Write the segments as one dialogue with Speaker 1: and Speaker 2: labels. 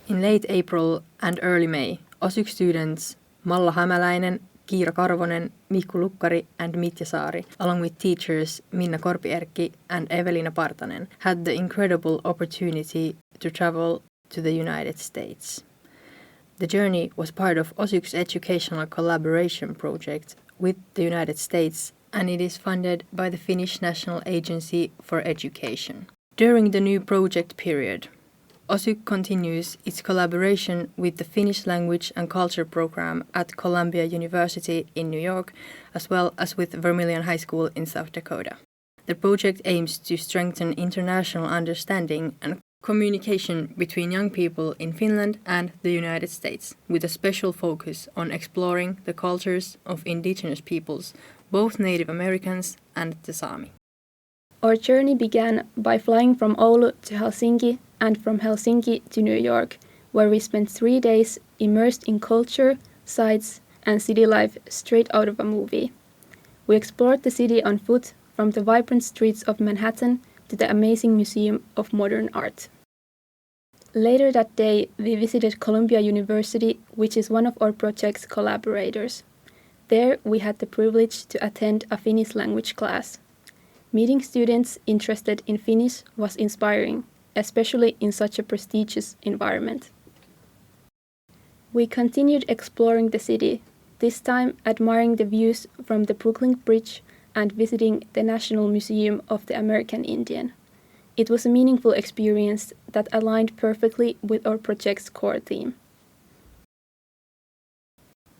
Speaker 1: In late April and early May, OSYK students Malla Hämäläinen, Kiira Karvonen, Mihkku and Mitja Saari, along with teachers Minna Korpi-Erkki and Evelina Partanen, had the incredible opportunity to travel to the United States. The journey was part of OSYK's educational collaboration project with the United States, and it is funded by the Finnish National Agency for Education. During the new project period, OSYK continues its collaboration with the Finnish Language and Culture program at Columbia University in New York, as well as with Vermillion High School in South Dakota. The project aims to strengthen international understanding and communication between young people in Finland and the United States, with a special focus on exploring the cultures of indigenous peoples, both Native Americans and the Sami.
Speaker 2: Our journey began by flying from Oulu to Helsinki and from Helsinki to New York, where we spent 3 days immersed in culture, sights, and city life straight out of a movie. We explored the city on foot from the vibrant streets of Manhattan to the amazing Museum of Modern Art. Later that day, we visited Columbia University, which is one of our project's collaborators. There, we had the privilege to attend a Finnish language class. Meeting students interested in Finnish was inspiring, especially in such a prestigious environment. We continued exploring the city, this time admiring the views from the Brooklyn Bridge and visiting the National Museum of the American Indian. It was a meaningful experience that aligned perfectly with our project's core theme.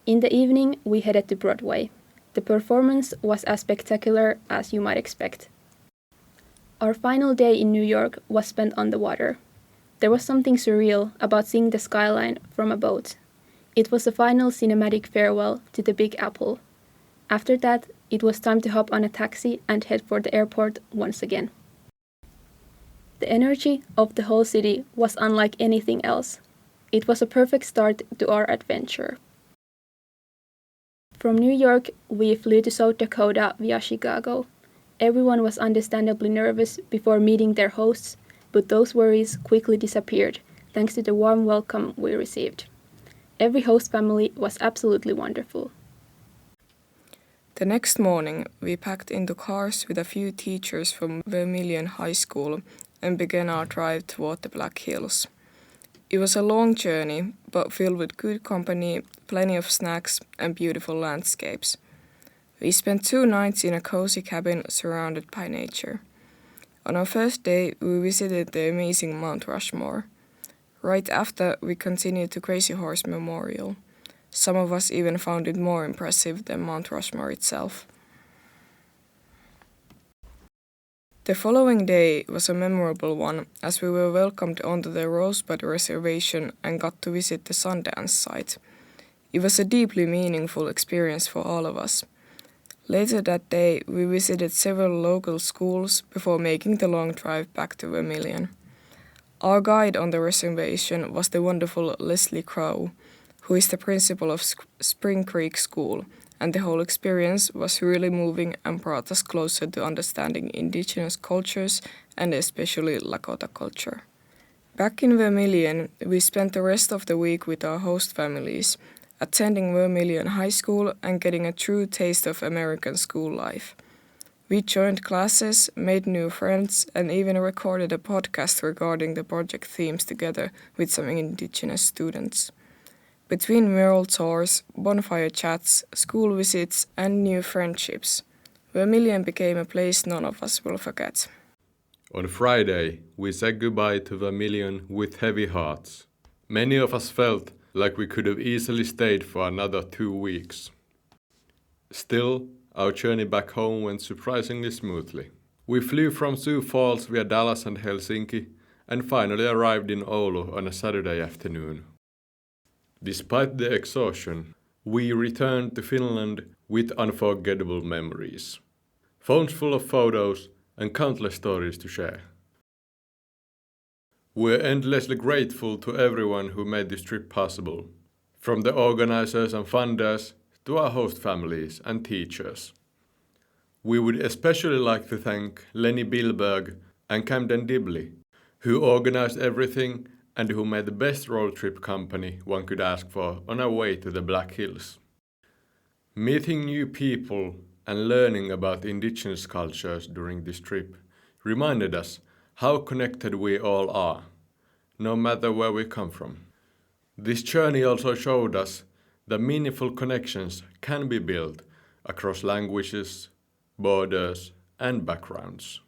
Speaker 2: In the evening, we headed to Broadway. The performance was as spectacular as you might expect. Our final day in New York was spent on the water. There was something surreal about seeing the skyline from a boat. It was a final cinematic farewell to the Big Apple. After that, it was time to hop on a taxi and head for the airport once again. The energy of the whole city was unlike anything else. It was a perfect start to our adventure. From New York, we flew to South Dakota via Chicago. Everyone was understandably nervous before meeting their hosts, but those worries quickly disappeared thanks to the warm welcome we received. Every host family was absolutely wonderful.
Speaker 3: The next morning, we packed into cars with a few teachers from Vermillion High School and began our drive toward the Black Hills. It was a long journey, but filled with good company, plenty of snacks, and beautiful landscapes. We spent 2 nights in a cozy cabin surrounded by nature. On our first day, we visited the amazing Mount Rushmore. Right after, we continued to Crazy Horse Memorial. Some of us even found it more impressive than Mount Rushmore itself. The following day was a memorable one, as we were welcomed onto the Rosebud Reservation and got to visit the Sundance site. It was a deeply meaningful experience for all of us. Later that day, we visited several local schools before making the long drive back to Vermillion. Our guide on the reservation was the wonderful Leslie Crow, who is the principal of Spring Creek School, and the whole experience was really moving and brought us closer to understanding indigenous cultures and especially Lakota culture. Back in Vermillion, we spent the rest of the week with our host families, attending Vermillion High School and getting a true taste of American school life. We joined classes, made new friends, and even recorded a podcast regarding the project themes together with some indigenous students. Between mural tours, bonfire chats, school visits, and new friendships, Vermillion became a place none of us will forget.
Speaker 4: On Friday, we said goodbye to Vermillion with heavy hearts. Many of us felt like we could have easily stayed for another 2 weeks. Still, our journey back home went surprisingly smoothly. We flew from Sioux Falls via Dallas and Helsinki, and finally arrived in Oulu on a Saturday afternoon. Despite the exhaustion, we returned to Finland with unforgettable memories, phones full of photos, and countless stories to share. We're endlessly grateful to everyone who made this trip possible, from the organizers and funders to our host families and teachers. We would especially like to thank Lenny Bilberg and Camden Dibley, who organized everything and who made the best road trip company one could ask for on our way to the Black Hills. Meeting new people and learning about indigenous cultures during this trip reminded us how connected we all are, no matter where we come from. This journey also showed us that meaningful connections can be built across languages, borders, and backgrounds.